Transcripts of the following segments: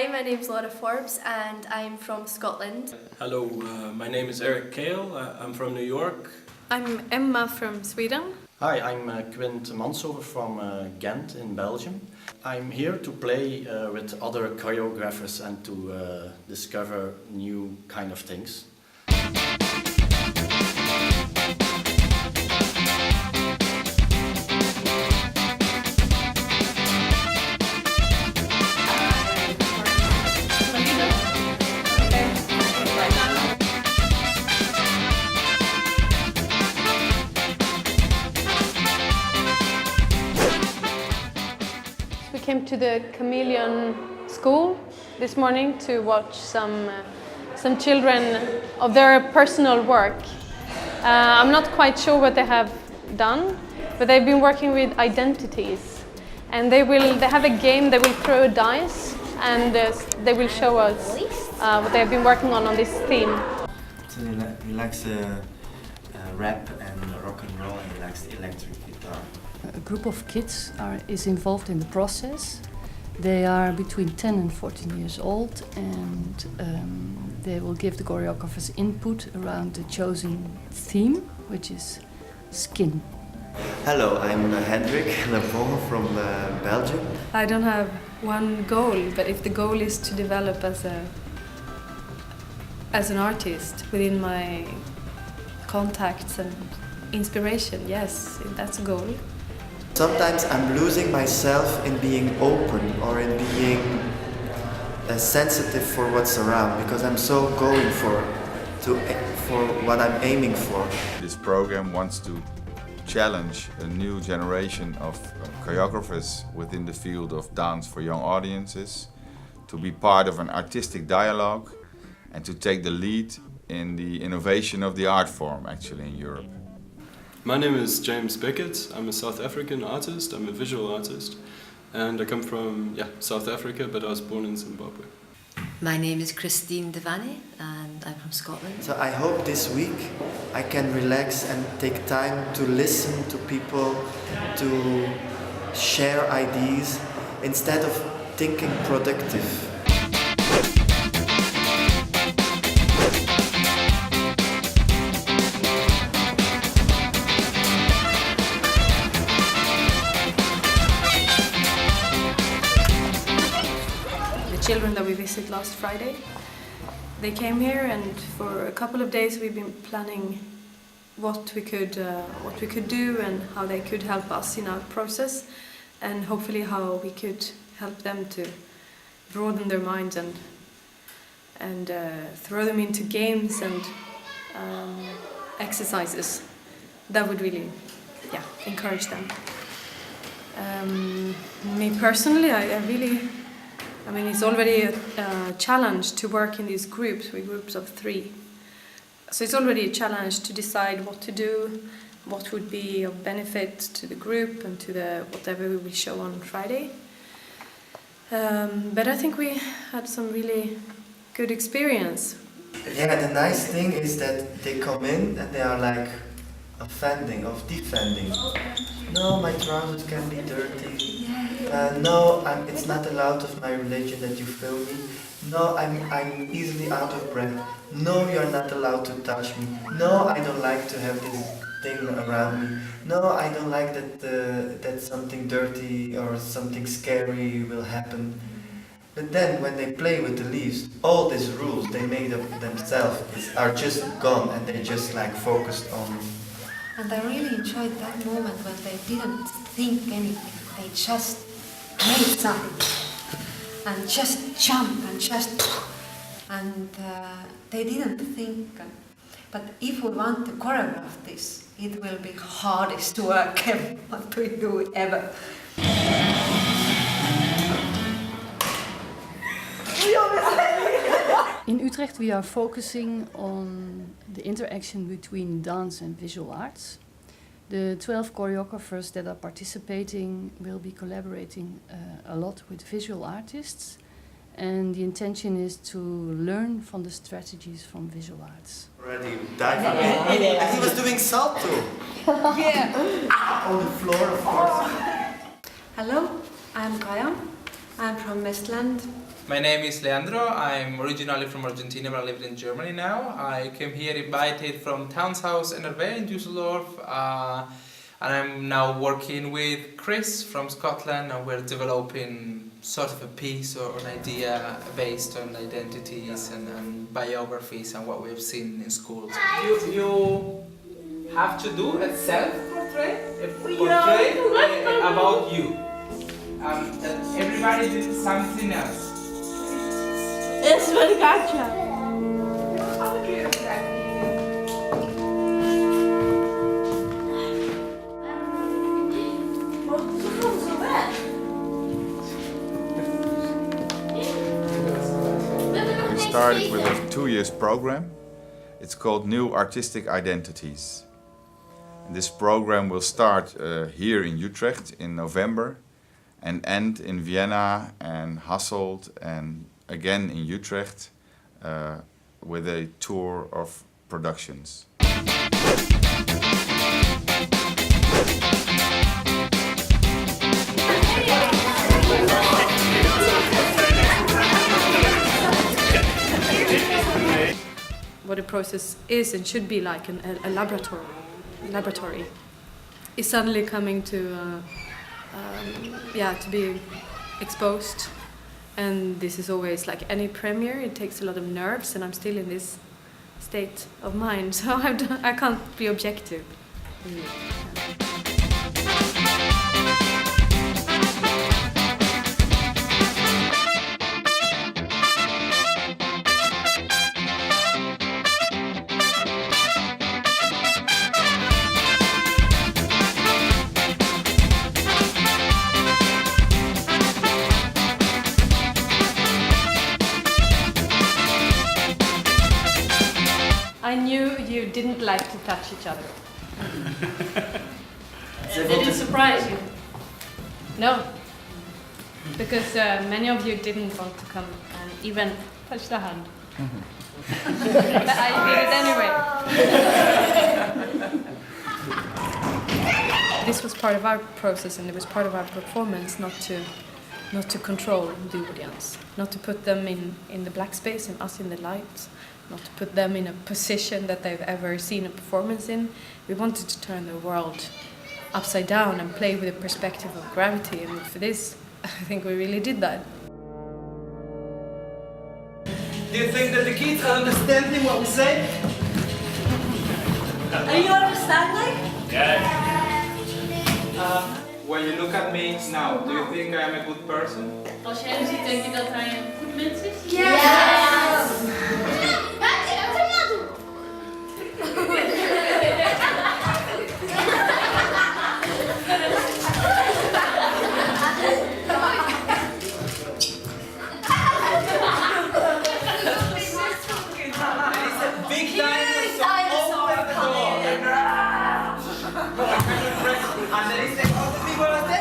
Hi, my name's Laura Forbes and I'm from Scotland. Hello, my name is Eric Kale. I'm from New York. I'm Emma from Sweden. Hi, I'm Quint Mansover from Ghent in Belgium. I'm here to play with other choreographers and to discover new kind of things. We came to the Chameleon School this morning to watch some children of their personal work. I'm not quite sure what they have done, but they've been working with identities, and they have a game. They will throw a dice, and they will show us what they have been working on this theme. So he likes rap and rock and roll, and he likes the electric guitar. A group of kids is involved in the process. They are between 10 and 14 years old, and they will give the choreographers input around the chosen theme, which is skin. Hello, I'm Hendrik Lepon from Belgium. I don't have one goal, but if the goal is to develop as an artist within my contacts and inspiration, yes, that's a goal. Sometimes I'm losing myself in being open or in being sensitive for what's around, because I'm so going for what I'm aiming for. This program wants to challenge a new generation of choreographers within the field of dance for young audiences to be part of an artistic dialogue and to take the lead in the innovation of the art form actually in Europe. My name is James Beckett. I'm a South African artist. I'm a visual artist. And I come from South Africa, but I was born in Zimbabwe. My name is Christine Devane and I'm from Scotland. So I hope this week I can relax and take time to listen to people, to share ideas, instead of thinking productive. Children that we visited last Friday. They came here, and for a couple of days we've been planning what we could do and how they could help us in our process, and hopefully how we could help them to broaden their minds and throw them into games and exercises that would really encourage them. Me personally, I mean, it's already a challenge to work in these groups, with groups of 3. So it's already a challenge to decide what to do, what would be of benefit to the group and to whatever we will show on Friday. But I think we had some really good experience. Yeah, the nice thing is that they come in and they are like defending. No, my trousers can be dirty. No, it's not allowed of my religion that you film me. No, I'm easily out of breath. No, you're not allowed to touch me. No, I don't like to have this thing around me. No, I don't like that something dirty or something scary will happen. But then when they play with the leaves, all these rules they made up themselves are just gone, and they just like focused on. And I really enjoyed that moment when they didn't think anything. They just made something and just jump and they didn't think. But if we want to choreograph this, it will be hardest work what we do ever. In Utrecht we are focusing on the interaction between dance and visual arts. The 12 choreographers that are participating will be collaborating a lot with visual artists, and the intention is to learn from the strategies from visual arts. Already diving in. And he was doing salto. Yeah. On the floor, of course. Hello, I'm Kaya. I'm from Westland. My name is Leandro. I'm originally from Argentina, but I live in Germany now. I came here invited from Townshaus NRW in Düsseldorf, and I'm now working with Chris from Scotland, and we're developing sort of a piece or an idea based on identities and biographies and what we've seen in schools. You have to do a self-portrait, a portrait about you. Everybody did something else. It's really gotcha. We started with a 2-year program. It's called New Artistic Identities. And this program will start here in Utrecht in November and end in Vienna and Hasselt and again in Utrecht with a tour of productions. What a process is and should be like a laboratory is suddenly coming to be exposed. And this is always like any premiere, it takes a lot of nerves, and I'm still in this state of mind, so I can't be objective. I knew you didn't like to touch each other. Did it surprise you? No. Because many of you didn't want to come and even touch the hand. But I did it anyway. This was part of our process, and it was part of our performance not to control the audience, not to put them in the black space and us in the light, not to put them in a position that they've ever seen a performance in. We wanted to turn the world upside down and play with the perspective of gravity, and for this, I think we really did that. Do you think that the kids are understanding what we say? Are you understanding? When you look at me now, do you think I am a good person? Als jij hem ziet, denk je dat hij een goed mens is? Big dinosaur, open the door. And then he said, all the people are dead.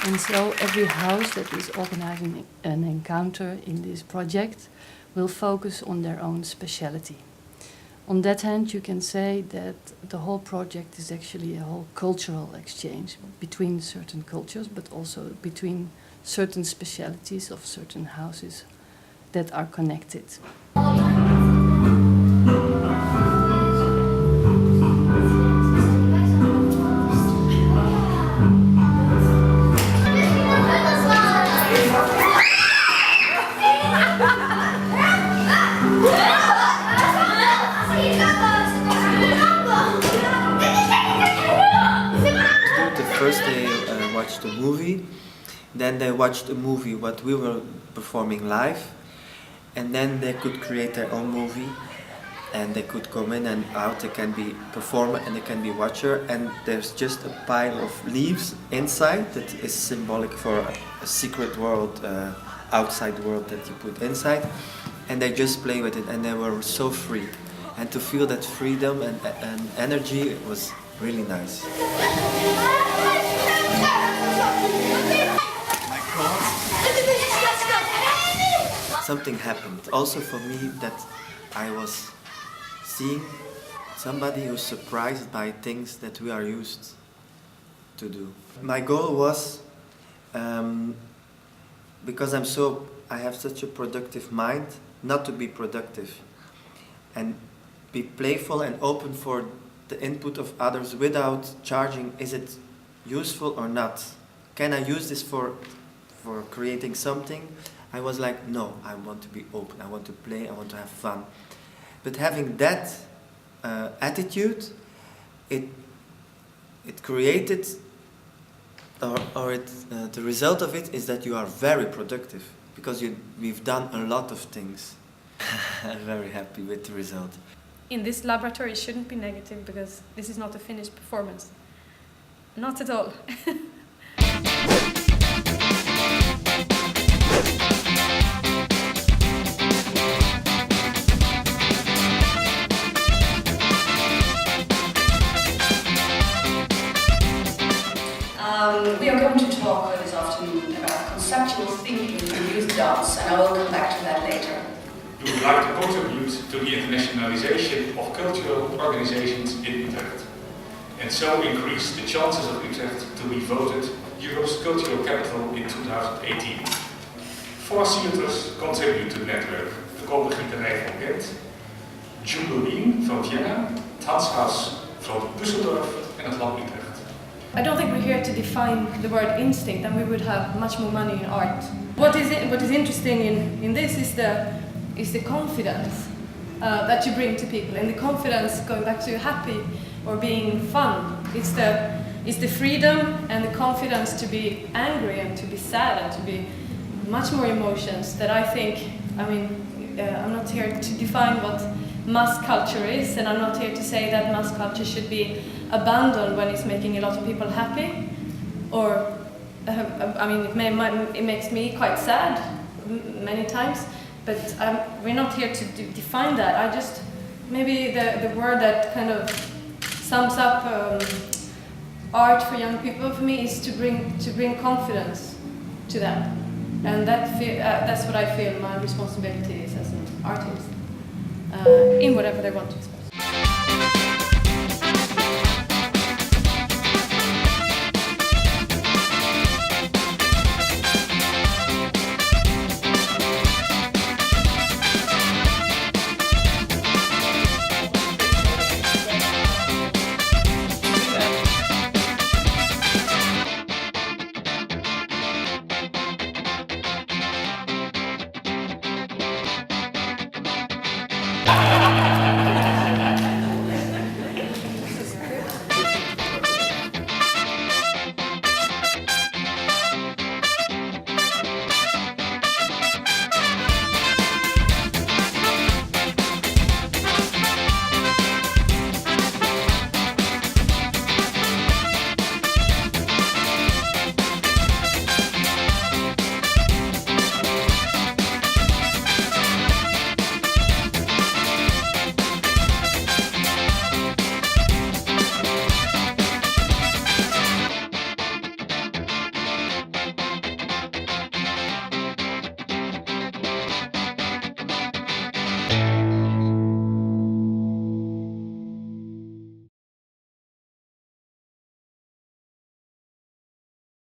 And so every house that is organizing an encounter in this project will focus on their own speciality. On that hand, you can say that the whole project is actually a whole cultural exchange between certain cultures, but also between certain specialities of certain houses that are connected. First they watched a movie, then they watched a movie what we were performing live, and then they could create their own movie, and they could come in and out. They can be performer and they can be watcher, and there's just a pile of leaves inside that is symbolic for a secret world, outside world that you put inside. and they just play with it, and they were so free. And to feel that freedom and energy was really nice. Something happened also for me, that I was seeing somebody who's surprised by things that we are used to do. My goal was, because I have such a productive mind, not to be productive and be playful and open for the input of others without charging. Is it useful or not? Can I use this for creating something? I was like, no, I want to be open, I want to play, I want to have fun. But having that attitude, it created, the result of it is that you are very productive, because we've done a lot of things. I'm very happy with the result. In this laboratory, it shouldn't be negative, because this is not a finished performance. Not at all. We are going to talk this afternoon about conceptual thinking in youth dance, and I will come back to that later. We would like to contribute to the internationalization of cultural organizations in Utrecht, and so increase the chances of Utrecht to be voted Europe's cultural capital in 2018. 4 theatres contribute to the network: de Kopergieterij van Gent, Jubilee van Vienna, het Hanshaus van Düsseldorf en het Lab Utrecht. I don't think we're here to define the word instinct, and we would have much more money in art. What is interesting in this is the confidence that you bring to people, and the confidence, going back to happy or being fun. It's the freedom and the confidence to be angry and to be sad and to be much more emotions that I think. I mean, I'm not here to define what mass culture is, and I'm not here to say that mass culture should be abandoned when it's making a lot of people happy, or I mean, it makes me quite sad many times, but we're not here to define that. I just, maybe the word that kind of sums up art for young people for me is to bring confidence to them, and that's what I feel my responsibility is as an artist, in whatever they want to express.